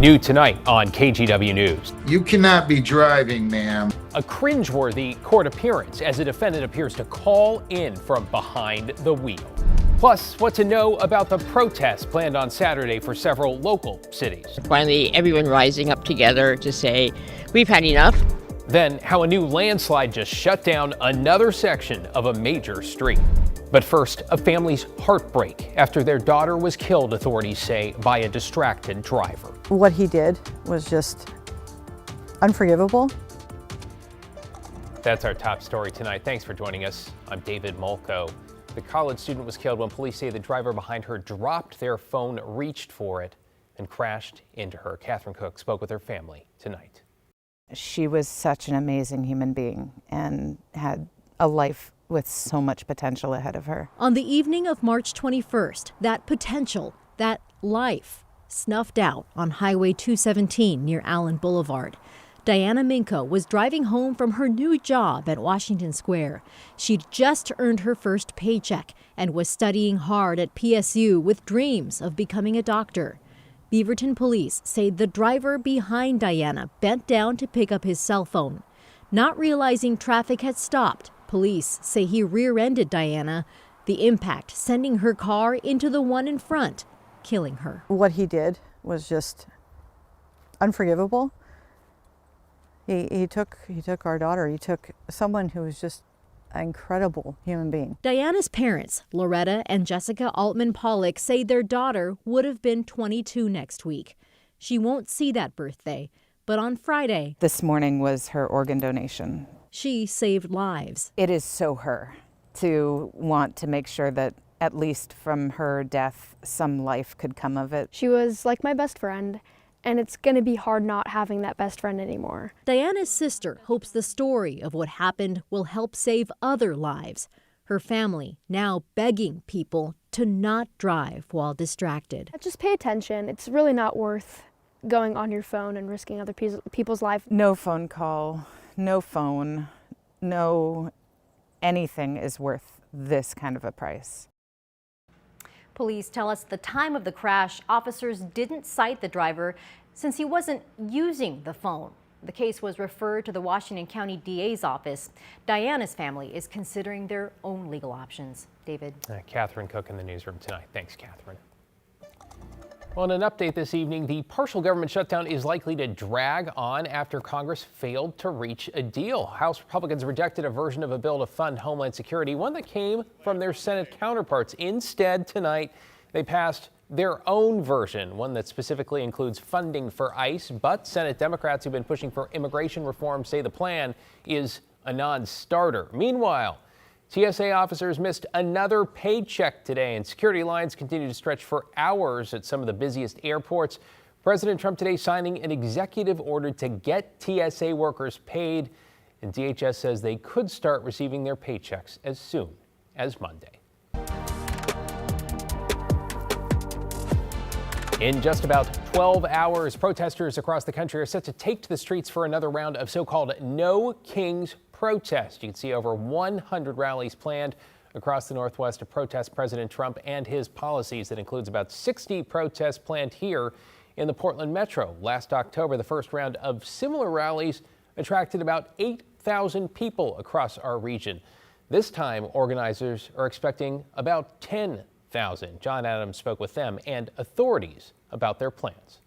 New tonight on KGW News. You cannot be driving, ma'am. A cringeworthy court appearance as a defendant appears to call in from behind the wheel. Plus, what to know about the protests planned on Saturday for several local cities. Finally, everyone rising up together to say, we've had enough. Then, how a new landslide just shut down another section of a major street. But first, a family's heartbreak after their daughter was killed, authorities say, by a distracted driver. What he did was just unforgivable. That's our top story tonight. Thanks for joining us. I'm David Minko. The college student was killed when police say the driver behind her dropped their phone, reached for it, and crashed into her. Catherine Cook spoke with her family tonight. She was such an amazing human being and had a life with so much potential ahead of her. On the evening of March 21st, that potential, that life, snuffed out on Highway 217 near Allen Boulevard. Diana Minko was driving home from her new job at Washington Square. She'd just earned her first paycheck and was studying hard at PSU with dreams of becoming a doctor. Beaverton police say the driver behind Diana bent down to pick up his cell phone. Not realizing traffic had stopped, police say he rear-ended Diana, the impact sending her car into the one in front, killing her. What he did was just unforgivable. He took our daughter. He took someone who was just an incredible human being. Diana's parents, Loretta and Jessica Altman Pollock, say their daughter would have been 22 next week. She won't see that birthday, but on Friday, This morning was her organ donation. she saved lives. It is so her to want to make sure that at least from her death, some life could come of it. She was like my best friend, and it's going to be hard not having that best friend anymore. Diana's sister hopes the story of what happened will help save other lives. Her family now begging people to not drive while distracted. Just pay attention. It's really not worth going on your phone and risking other people's lives. No phone call, no phone, no anything is worth this kind of a price. Police tell us the time of the crash, officers didn't cite the driver since he wasn't using the phone. The case was referred to the Washington County DA's office. Diana's family is considering their own legal options. David. Catherine Cook in the newsroom tonight. Thanks, Catherine. Well, in an update this evening, the partial government shutdown is likely to drag on after Congress failed to reach a deal. House Republicans rejected a version of a bill to fund Homeland Security, one that came from their Senate counterparts. Instead, tonight, they passed their own version, one that specifically includes funding for ICE. But Senate Democrats who've been pushing for immigration reform say the plan is a non-starter. Meanwhile, TSA officers missed another paycheck today, and security lines continue to stretch for hours at some of the busiest airports. President Trump today signing an executive order to get TSA workers paid, and DHS says they could start receiving their paychecks as soon as Monday. In just about 12 hours, protesters across the country are set to take to the streets for another round of so-called No Kings protest. You can see over 100 rallies planned across the Northwest to protest President Trump and his policies. That includes about 60 protests planned here in the Portland metro. Last October, the first round of similar rallies attracted about 8,000 people across our region. This time, organizers are expecting about 10,000. John Adams spoke with them and authorities about their plans.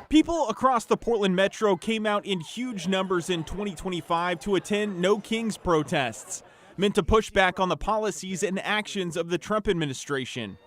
People across the Portland metro came out in huge numbers in 2025 to attend No Kings protests, meant to push back on the policies and actions of the Trump administration.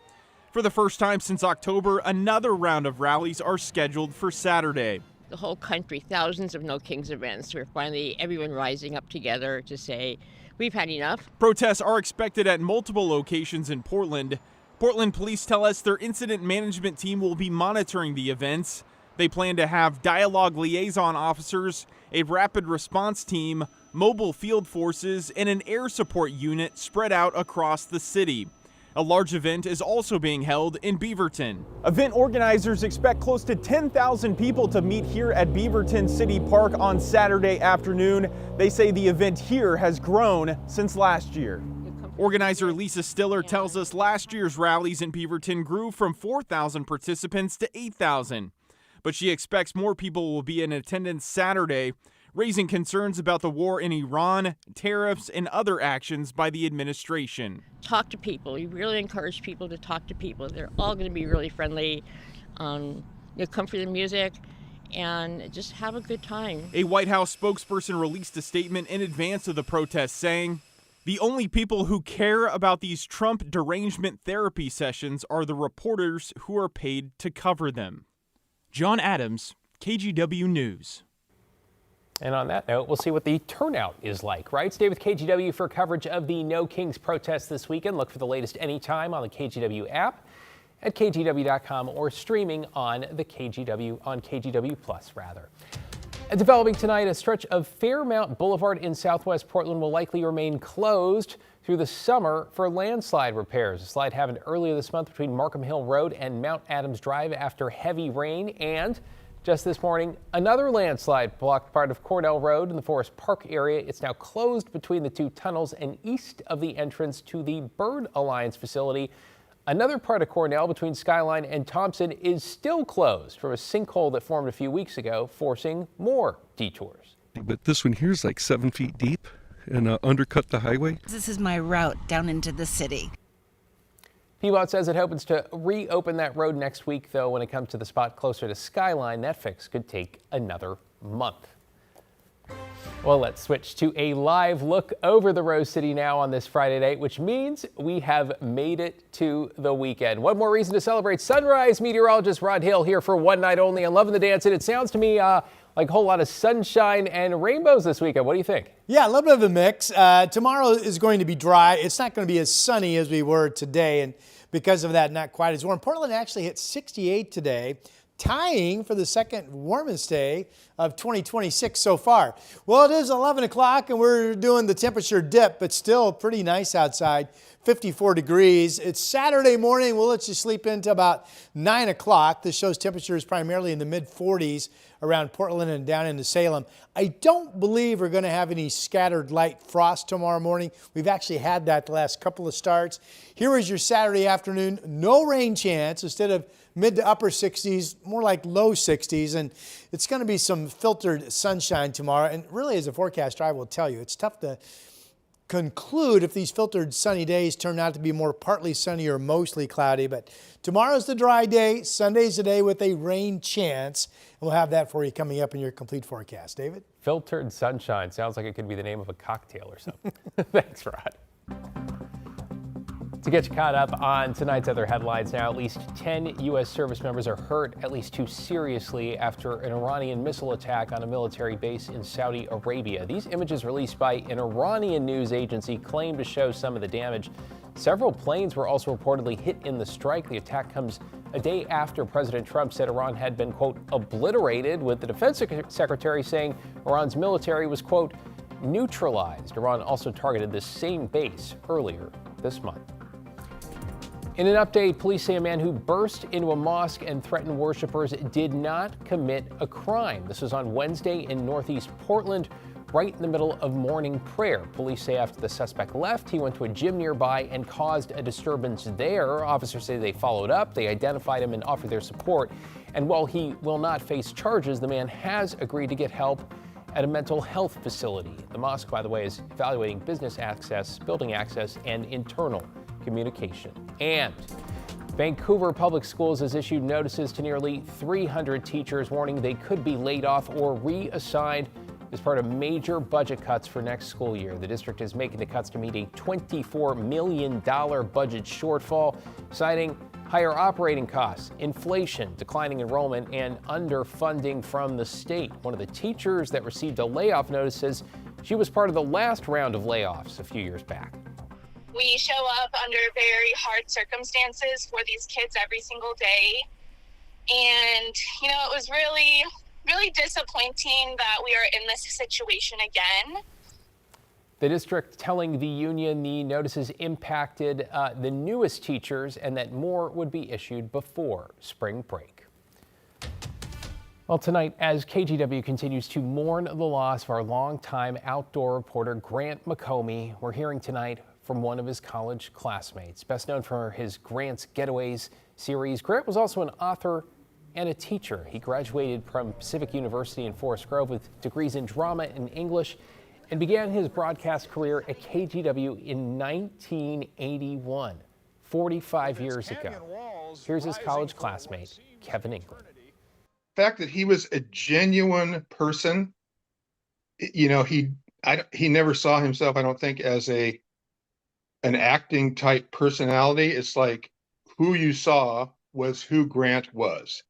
For the first time since October, another round of rallies are scheduled for Saturday. The whole country, thousands of No Kings events, where finally everyone rising up together to say, we've had enough. Protests are expected at multiple locations in Portland. Portland police tell us their incident management team will be monitoring the events. They plan to have dialogue liaison officers, a rapid response team, mobile field forces, and an air support unit spread out across the city. A large event is also being held in Beaverton. Event organizers expect close to 10,000 people to meet here at Beaverton City Park on Saturday afternoon. They say the event here has grown since last year. Organizer Lisa Stiller tells us last year's rallies in Beaverton grew from 4,000 participants to 8,000. But she expects more people will be in attendance Saturday, raising concerns about the war in Iran, tariffs, and other actions by the administration. Talk to people. We really encourage people to talk to people. They're all going to be really friendly. Come for the music and just have a good time. A White House spokesperson released a statement in advance of the protest saying, "The only people who care about these Trump derangement therapy sessions are the reporters who are paid to cover them." John Adams, KGW News. And on that note, we'll see what the turnout is like, right? Stay with KGW for coverage of the No Kings protest this weekend. Look for the latest anytime on the KGW app, at KGW.com, or streaming on the KGW Plus, rather. And developing tonight, a stretch of Fairmount Boulevard in southwest Portland will likely remain closed through the summer for landslide repairs. A slide happened earlier this month between Markham Hill Road and Mount Adams Drive after heavy rain, and just this morning, another landslide blocked part of Cornell Road in the Forest Park area. It's now closed between the two tunnels and east of the entrance to the Bird Alliance facility. Another part of Cornell between Skyline and Thompson is still closed from a sinkhole that formed a few weeks ago, forcing more detours. But this one here is like 7 feet deep and undercut the highway. This is my route down into the city. PBOT says it hopes to reopen that road next week, though when it comes to the spot closer to Skyline, that fix could take another month. Well, let's switch to a live look over the Rose City now on this Friday night, which means we have made it to the weekend. One more reason to celebrate. Sunrise meteorologist Rod Hill here for one night only and loving the dance. And it sounds to me like a whole lot of sunshine and rainbows this weekend. What do you think? Yeah, a little bit of a mix. Tomorrow is going to be dry. It's not going to be as sunny as we were today, and because of that, not quite as warm. Portland actually hit 68 today, tying for the second warmest day of 2026 so far. Well, it is 11 o'clock and we're doing the temperature dip, but still pretty nice outside, 54 degrees. It's Saturday morning. We'll let you sleep into about 9 o'clock. This show's temperature is primarily in the mid 40s around Portland and down into Salem. I don't believe we're going to have any scattered light frost tomorrow morning. We've actually had that the last couple of starts. Here is your Saturday afternoon. No rain chance. Instead of mid to upper 60s, more like low 60s. And it's going to be some filtered sunshine tomorrow. And really, as a forecaster, I will tell you, it's tough to conclude if these filtered sunny days turn out to be more partly sunny or mostly cloudy. But tomorrow's the dry day. Sunday's the day with a rain chance. And we'll have that for you coming up in your complete forecast. David? Filtered sunshine. Sounds like it could be the name of a cocktail or something. Thanks, Rod. To get you caught up on tonight's other headlines now, at least 10 U.S. service members are hurt, at least 2 seriously, after an Iranian missile attack on a military base in Saudi Arabia. These images released by an Iranian news agency claim to show some of the damage. Several planes were also reportedly hit in the strike. The attack comes a day after President Trump said Iran had been, quote, obliterated, with the defense secretary saying Iran's military was, quote, neutralized. Iran also targeted this same base earlier this month. In an update, police say a man who burst into a mosque and threatened worshipers did not commit a crime. This was on Wednesday in Northeast Portland, right in the middle of morning prayer. Police say after the suspect left, he went to a gym nearby and caused a disturbance there. Officers say they followed up, they identified him and offered their support. And while he will not face charges, the man has agreed to get help at a mental health facility. The mosque, by the way, is evaluating business access, building access, and internal communication. And Vancouver Public Schools has issued notices to nearly 300 teachers warning they could be laid off or reassigned as part of major budget cuts for next school year. The district is making the cuts to meet a $24 million budget shortfall, citing higher operating costs, inflation, declining enrollment, and underfunding from the state. One of the teachers that received a layoff notice says she was part of the last round of layoffs a few years back. We show up under very hard circumstances for these kids every single day. And, you know, it was really, really disappointing that we are in this situation again. The district telling the union the notices impacted the newest teachers and that more would be issued before spring break. Well, tonight, as KGW continues to mourn the loss of our longtime outdoor reporter, Grant McComey, we're hearing tonight from one of his college classmates. Best known for his Grant's Getaways series, Grant was also an author and a teacher. He graduated from Pacific University in Forest Grove with degrees in drama and English and began his broadcast career at KGW in 1981, 45 years ago. Here's his college classmate, Kevin England. The fact that he was a genuine person, you know, he never saw himself, I don't think, as an acting type personality. It's like who you saw was who Grant was.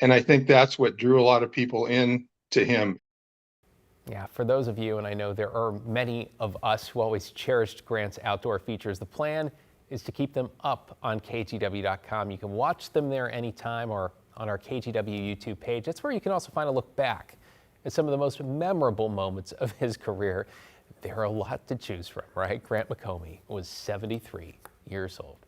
And I think that's what drew a lot of people in to him. Yeah, for those of you, and I know there are many of us who always cherished Grant's outdoor features, the plan is to keep them up on KGW.com. You can watch them there anytime or on our KGW YouTube page. That's where you can also find a look back at some of the most memorable moments of his career. There are a lot to choose from, right? Grant McComey was 73 years old.